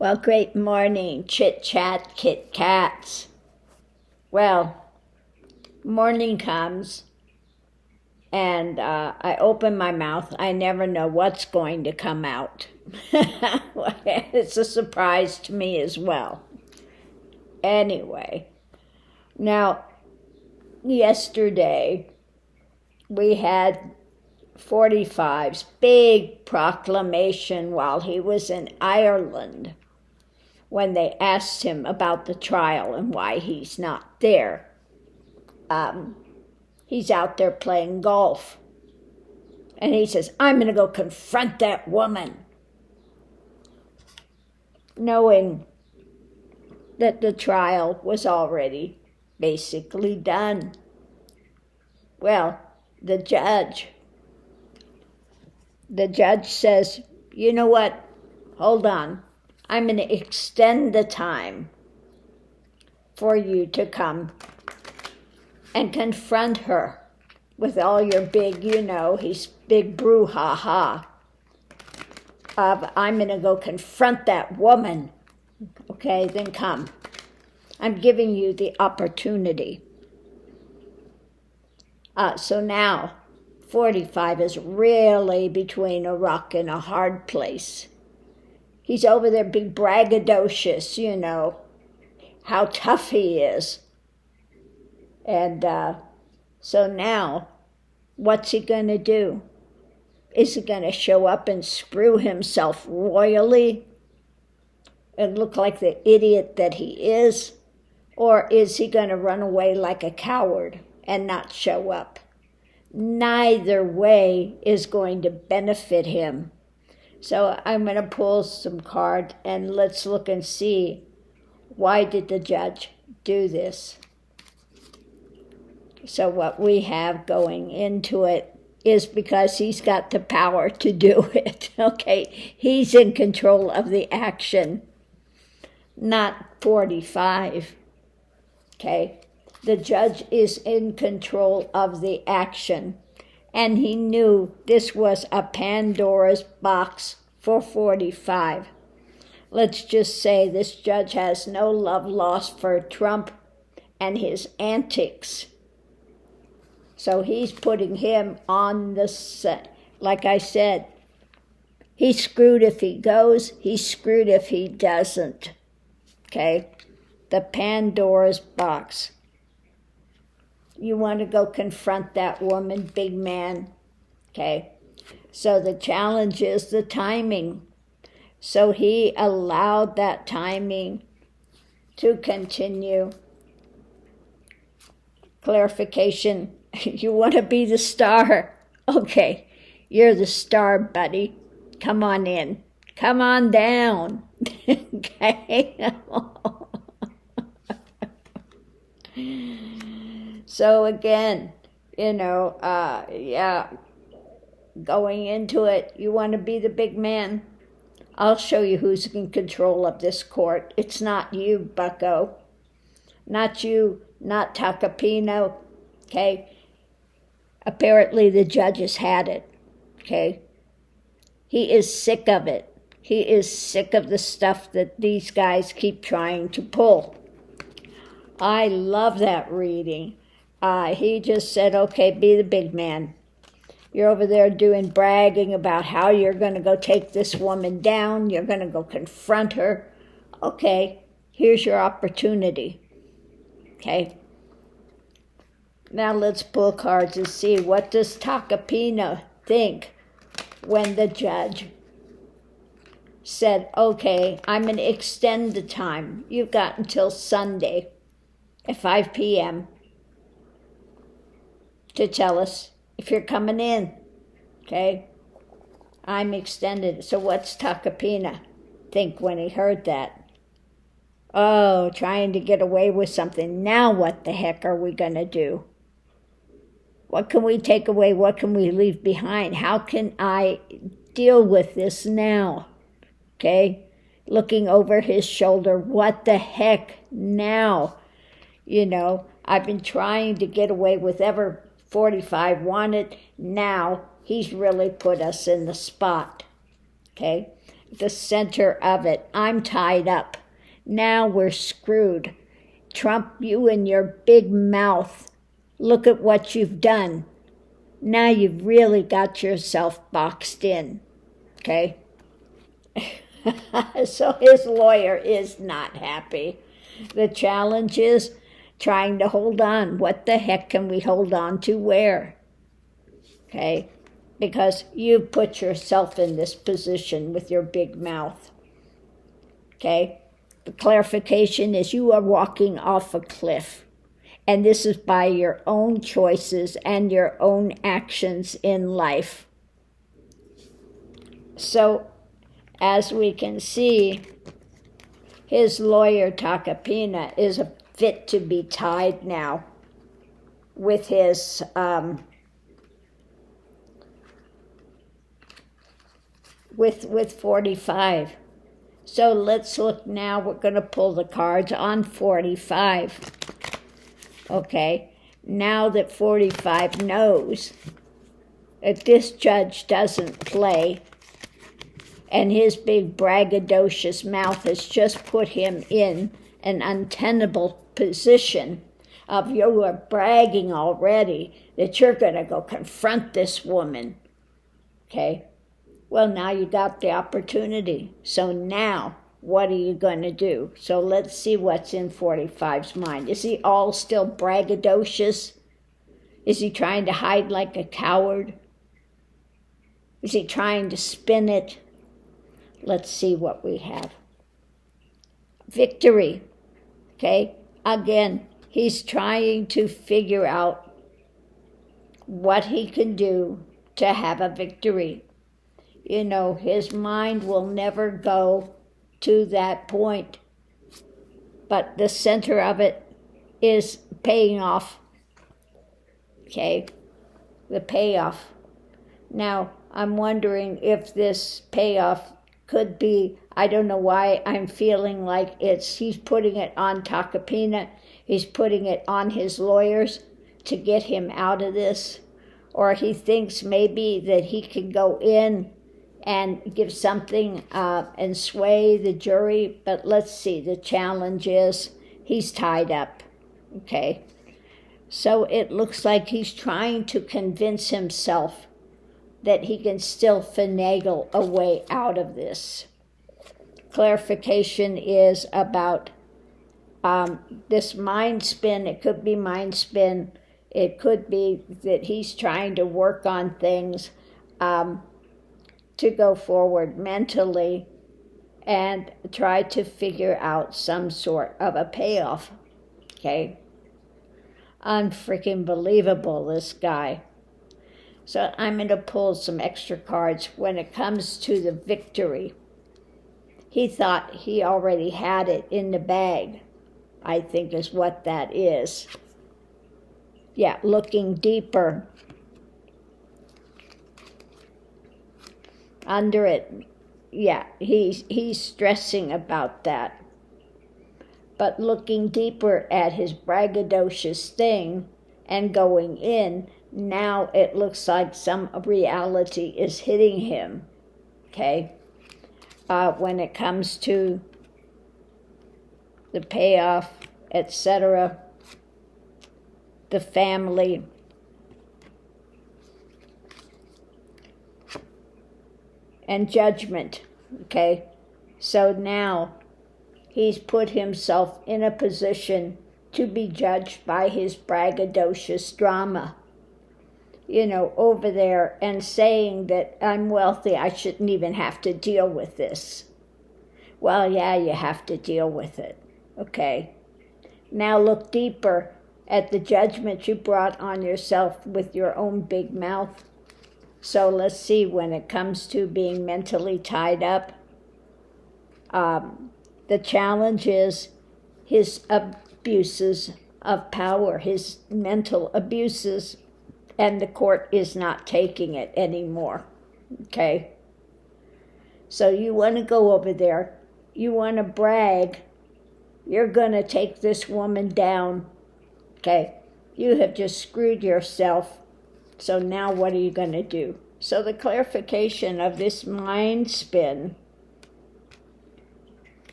Well, great morning, chit-chat, kit-kats. Well, morning comes, and I open my mouth. I never know what's going to come out. It's a surprise to me as well. Anyway, now, yesterday, we had 45's big proclamation while he was in Ireland, when they asked him about the trial and why he's not there. He's out there playing golf. And he says, I'm going to go confront that woman. Knowing that the trial was already basically done. Well, the judge says, you know what? Hold on. I'm going to extend the time for you to come and confront her with all your big, he's big brouhaha of, I'm going to go confront that woman. Okay, then come. I'm giving you the opportunity. So now, 45 is really between a rock and a hard place. He's over there being braggadocious, how tough he is. And so now, what's he going to do? Is he going to show up and screw himself royally and look like the idiot that he is? Or is he going to run away like a coward and not show up? Neither way is going to benefit him. So I'm going to pull some cards and let's look and see, why did the judge do this? So what we have going into it is because he's got the power to do it, okay? He's in control of the action, not 45, okay? The judge is in control of the action. And he knew this was a Pandora's box for 45. Let's just say this judge has no love lost for Trump and his antics. So he's putting him on the set. Like I said, he's screwed if he goes, he's screwed if he doesn't. Okay? The Pandora's box. You want to go confront that woman, big man. Okay? So the challenge is the timing. So he allowed that timing to continue. Clarification. You want to be the star? Okay, you're the star, buddy. Come on in. Come on down. Okay? So again, going into it, you want to be the big man? I'll show you who's in control of this court. It's not you, bucko. Not you, not Tacopino, okay? Apparently the judge has had it, okay? He is sick of it. He is sick of the stuff that these guys keep trying to pull. I love that reading. He just said, okay, be the big man. You're over there bragging about how you're going to go take this woman down. You're going to go confront her. Okay, here's your opportunity. Okay. Now let's pull cards and see, what does Tacopina think when the judge said, okay, I'm going to extend the time. You've got until Sunday at 5 p.m. to tell us if you're coming in, okay? I'm extended. So what's Tacopina think when he heard that? Oh, trying to get away with something. Now what the heck are we going to do? What can we take away? What can we leave behind? How can I deal with this now? Okay? Looking over his shoulder. What the heck now? I've been trying to get away with whatever 45 wanted. Now he's really put us in the spot. Okay? the center of it. I'm tied up. Now we're screwed. Trump, you and your big mouth. Look at what you've done. Now you've really got yourself boxed in. Okay? So his lawyer is not happy. The challenge is trying to hold on. What the heck can we hold on to where? Okay? Because you've put yourself in this position with your big mouth. Okay? The clarification is you are walking off a cliff. And this is by your own choices and your own actions in life. So, as we can see, his lawyer, Takapina, is fit to be tied now with his with 45. So let's look now. We're going to pull the cards on 45. Okay, now that 45 knows that this judge doesn't play, and his big braggadocious mouth has just put him in an untenable position of you are bragging already that you're going to go confront this woman. Okay, well, now you got the opportunity. So now, what are you going to do? So let's see what's in 45's mind. Is he all still braggadocious? Is he trying to hide like a coward? Is he trying to spin it? Let's see what we have. Victory. Okay? Again, he's trying to figure out what he can do to have a victory. You know, his mind will never go to that point. But the center of it is paying off. Okay? The payoff. Now, I'm wondering if this payoff could be, I don't know why I'm feeling like he's putting it on Takapina, he's putting it on his lawyers to get him out of this, or he thinks maybe that he can go in and give something and sway the jury, but let's see, the challenge is he's tied up, okay? So it looks like he's trying to convince himself that he can still finagle a way out of this. Clarification is about this mind spin. It could be mind spin. It could be that he's trying to work on things to go forward mentally and try to figure out some sort of a payoff. Okay? Unfreaking believable, this guy. So I'm going to pull some extra cards when it comes to the victory. He thought he already had it in the bag, I think is what that is. Yeah, looking deeper under it. Yeah, he's stressing about that. But looking deeper at his braggadocious thing and going in, now it looks like some reality is hitting him, okay? When it comes to the payoff, etc., the family, and judgment, okay? So now he's put himself in a position to be judged by his braggadocious drama. You know, over there and saying that I'm wealthy, I shouldn't even have to deal with this. Well, yeah, you have to deal with it, okay? Now look deeper at the judgment you brought on yourself with your own big mouth. So let's see, when it comes to being mentally tied up, the challenge is his abuses of power, his mental abuses, and the court is not taking it anymore, okay? So you want to go over there, you want to brag, you're going to take this woman down, okay? You have just screwed yourself, so now what are you going to do? So the clarification of this mind spin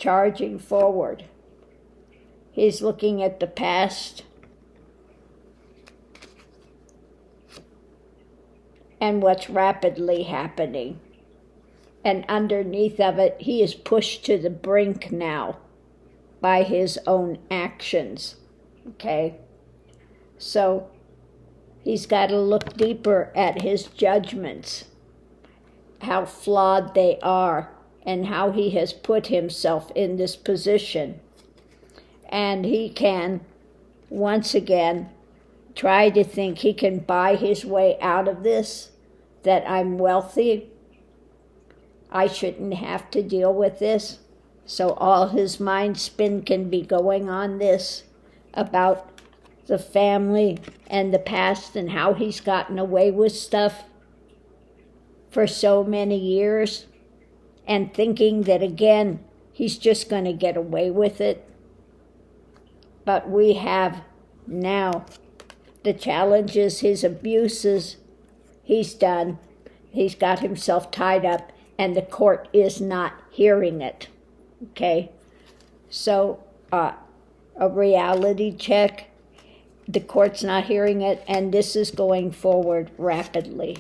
charging forward. He's looking at the past and what's rapidly happening. And underneath of it, he is pushed to the brink now by his own actions. Okay? So he's got to look deeper at his judgments, how flawed they are, and how he has put himself in this position. And he can, once again, try to think he can buy his way out of this, that I'm wealthy, I shouldn't have to deal with this. So all his mind spin can be going on this about the family and the past and how he's gotten away with stuff for so many years, and thinking that again he's just going to get away with it. But we have now the challenges, his abuses he's done. He's got himself tied up and the court is not hearing it. Okay? So a reality check, the court's not hearing it, and this is going forward rapidly.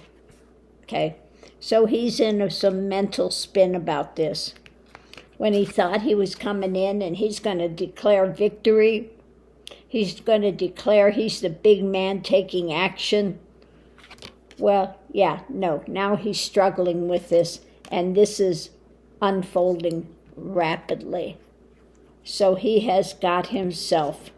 Okay? So he's in some mental spin about this. When he thought he was coming in and he's going to declare victory, he's going to declare he's the big man taking action. Well, yeah, no, now he's struggling with this, and this is unfolding rapidly. So he has got himself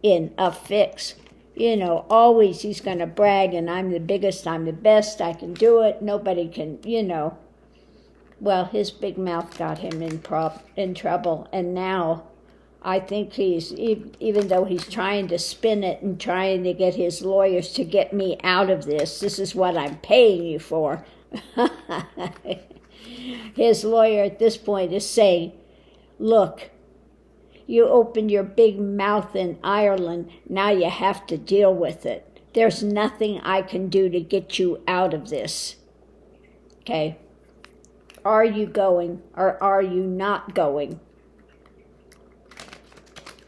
in a fix. You know, always he's going to brag, and I'm the biggest, I'm the best, I can do it, nobody can, you know. Well, his big mouth got him in trouble, and now I think he's, even though he's trying to spin it and trying to get his lawyers to get me out of this is what I'm paying you for. His lawyer at this point is saying, look, you opened your big mouth in Ireland, now you have to deal with it. There's nothing I can do to get you out of this. Okay? Are you going or are you not going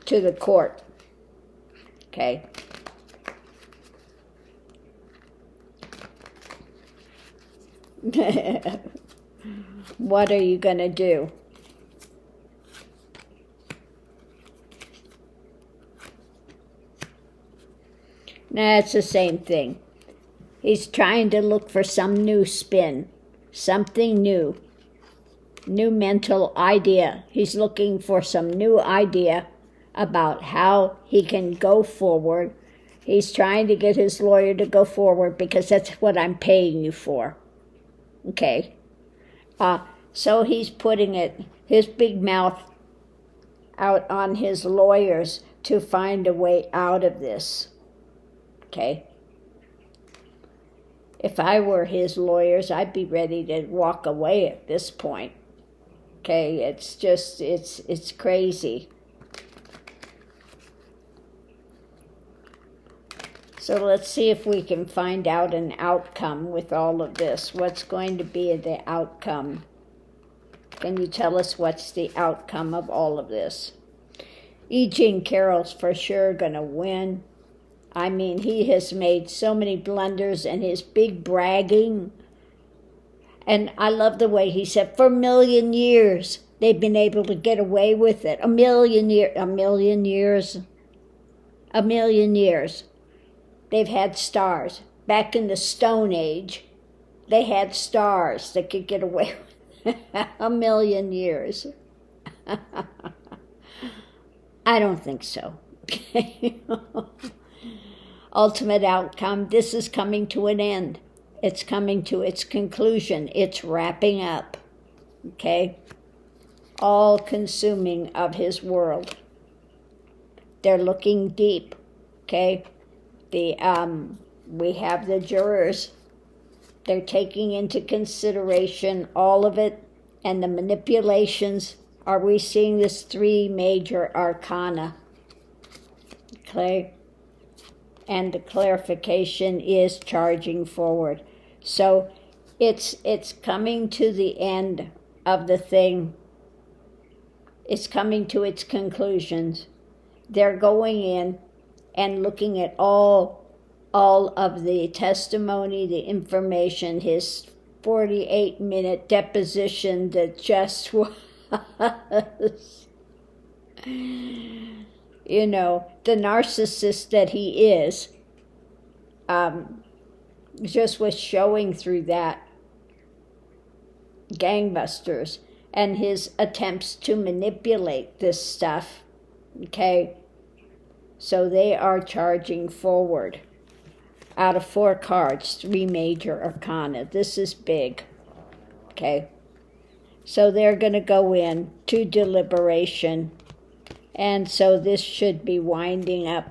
to the court? Okay? What are you going to do? Now, it's the same thing. He's trying to look for some new spin, something new mental idea. He's looking for some new idea about how he can go forward. He's trying to get his lawyer to go forward because that's what I'm paying you for. Okay? So he's putting his big mouth out on his lawyers to find a way out of this. Okay? If I were his lawyers, I'd be ready to walk away at this point. Okay? It's just, it's crazy. So let's see if we can find out an outcome with all of this. What's going to be the outcome? Can you tell us what's the outcome of all of this? E. Jean Carroll's for sure going to win. I mean, he has made so many blunders and his big bragging. And I love the way he said, for a million years, they've been able to get away with it. A million years. They've had stars. Back in the Stone Age, they had stars that could get away with it. A million years. I don't think so. Ultimate outcome, this is coming to an end. It's coming to its conclusion. It's wrapping up. Okay? All consuming of his world. They're looking deep. Okay? We have the jurors. They're taking into consideration all of it and the manipulations. Are we seeing this 3 major arcana? Okay? And the clarification is charging forward. So it's coming to the end of the thing. is coming to its conclusions. They're going in and looking at all of the testimony, the information, his 48-minute deposition that just was, you know, the narcissist that he is, just was showing through that gangbusters, and his attempts to manipulate this stuff, okay? So they are charging forward. Out of 4 cards, 3 major arcana. This is big, okay? So they're going to go in to deliberation, and so this should be winding up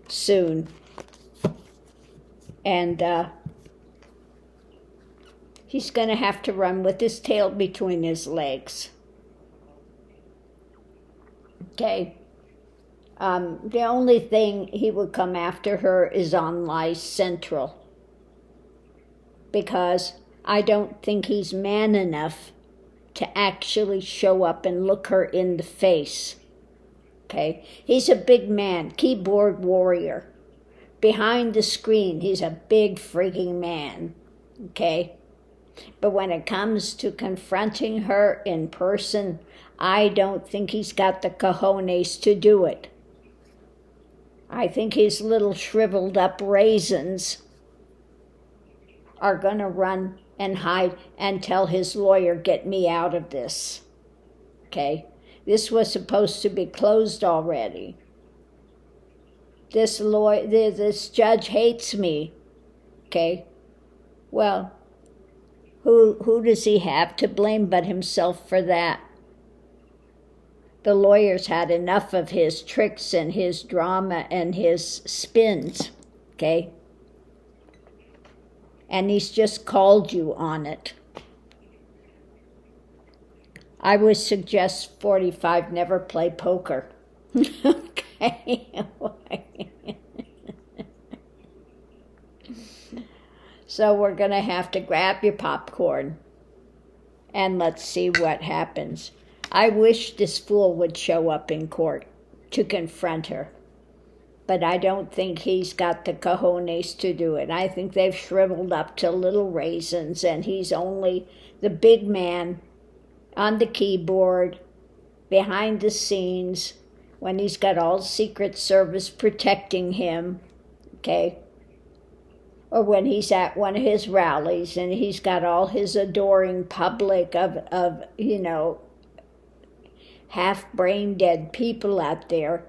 soon. And he's going to have to run with his tail between his legs. Okay. The only thing he would come after her is on Lies Central. Because I don't think he's man enough to actually show up and look her in the face. Okay. He's a big man, keyboard warrior. Behind the screen, he's a big freaking man. Okay. But when it comes to confronting her in person, I don't think he's got the cojones to do it. I think his little shriveled up raisins are going to run and hide and tell his lawyer, get me out of this. Okay? This was supposed to be closed already. This judge hates me. Okay? Well, who does he have to blame but himself for that? The lawyers had enough of his tricks and his drama and his spins, okay? And he's just called you on it. I would suggest 45 never play poker. Okay? So we're going to have to grab your popcorn and let's see what happens. I wish this fool would show up in court to confront her. But I don't think he's got the cojones to do it. I think they've shriveled up to little raisins, and he's only the big man on the keyboard, behind the scenes, when he's got all Secret Service protecting him, okay? Or when he's at one of his rallies and he's got all his adoring public of you know, half brain dead people out there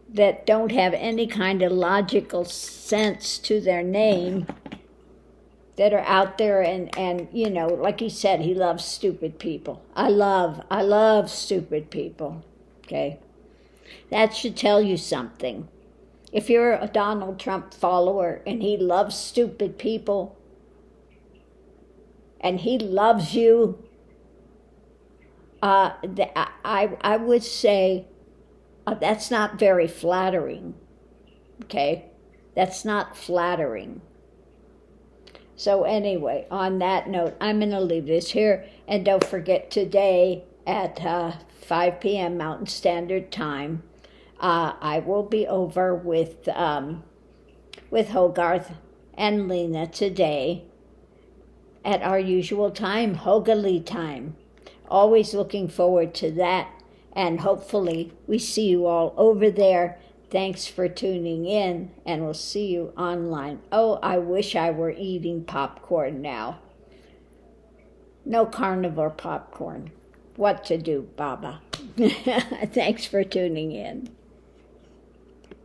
that don't have any kind of logical sense to their name, that are out there and you know, like he said, he loves stupid people. I love stupid people, okay? That should tell you something. If you're a Donald Trump follower and he loves stupid people and he loves you, I would say that's not very flattering, okay? That's not flattering. So anyway, on that note, I'm going to leave this here. And don't forget, today at 5 p.m. Mountain Standard Time, I will be over with Hogarth and Lena today at our usual time, Hogalee time. Always looking forward to that, and hopefully we see you all over there. Thanks for tuning in, and we'll see you online. Oh, I wish I were eating popcorn now. No carnivore popcorn. What to do, Baba? Thanks for tuning in.